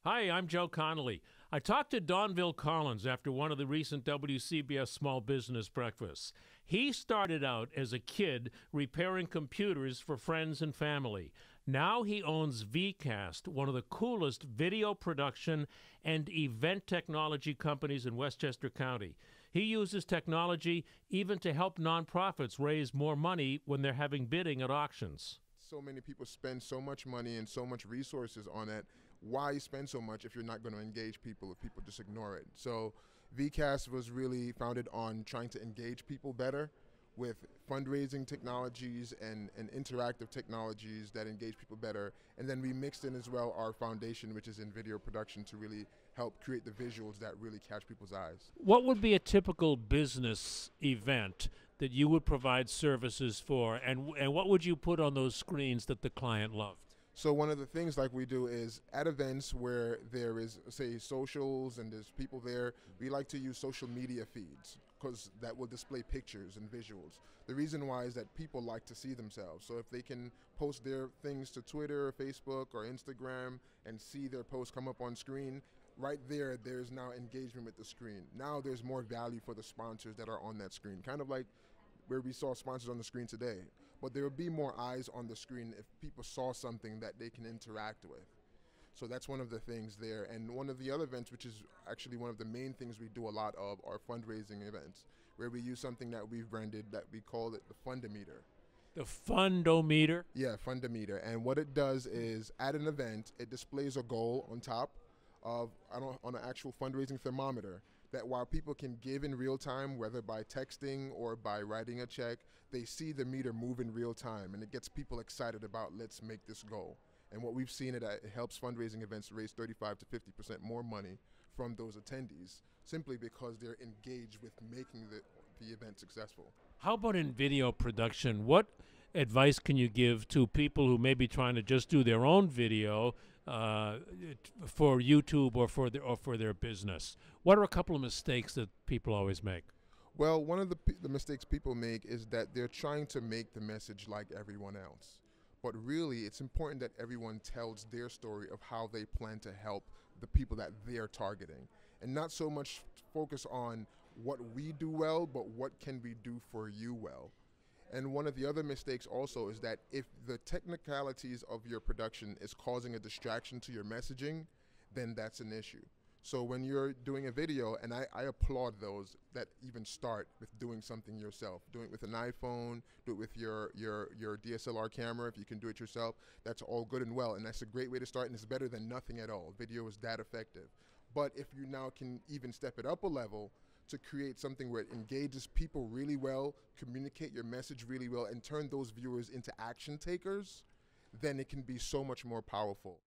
Hi, I'm Joe Connolly. I talked to Donvil Collins after one of the recent WCBS Small Business Breakfasts. He started out as a kid repairing computers for friends and family. Now he owns VeeKast, one of the coolest video production and event technology companies in Westchester County. He uses technology even to help nonprofits raise more money when they're having bidding at auctions. So many people spend so much money and so much resources on it. Why spend so much if you're not going to engage people, if people just ignore it? So VeeKast was really founded on trying to engage people better with fundraising technologies and interactive technologies that engage people better. And then we mixed in as well our foundation, which is in video production, to really help create the visuals that really catch people's eyes. What would be a typical business event that you would provide services for, and what would you put on those screens that the client loved? So one of the things like we do is at events where there is, say, socials and there's people there, we like to use social media feeds because that will display pictures and visuals. The reason why is that people like to see themselves. So if they can post their things to Twitter or Facebook or Instagram and see their posts come up on screen, right there, there's now engagement with the screen. Now there's more value for the sponsors that are on that screen, kind of like where we saw sponsors on the screen today. But there would be more eyes on the screen if people saw something that they can interact with. So that's one of the things there. And one of the other events, which is actually one of the main things we do a lot of, are fundraising events, where we use something that we've branded that we call it the Fundometer. The Fundometer? Yeah, Fundometer. And what it does is at an event, it displays a goal on top of on an actual fundraising thermometer, that while people can give in real time, whether by texting or by writing a check, they see the meter move in real time, and it gets people excited about let's make this goal. And what we've seen, it helps fundraising events raise 35 to 50% more money from those attendees, simply because they're engaged with making the event successful. How about in video production? What advice can you give to people who may be trying to just do their own video for YouTube or for their business? What are a couple of mistakes that people always make? Well, one of the mistakes people make is that they're trying to make the message like everyone else. But really, it's important that everyone tells their story of how they plan to help the people that they're targeting, and not so much focus on what we do well, but what can we do for you well. And one of the other mistakes also is that if the technicalities of your production is causing a distraction to your messaging, then that's an issue. So when you're doing a video, and I applaud those that even start with doing something yourself. Do it with an iPhone, do it with your DSLR camera. If you can do it yourself, that's all good and well, and that's a great way to start, and it's better than nothing at all. Video is that effective. But if you now can even step it up a level to create something where it engages people really well, communicate your message really well, and turn those viewers into action takers, then it can be so much more powerful.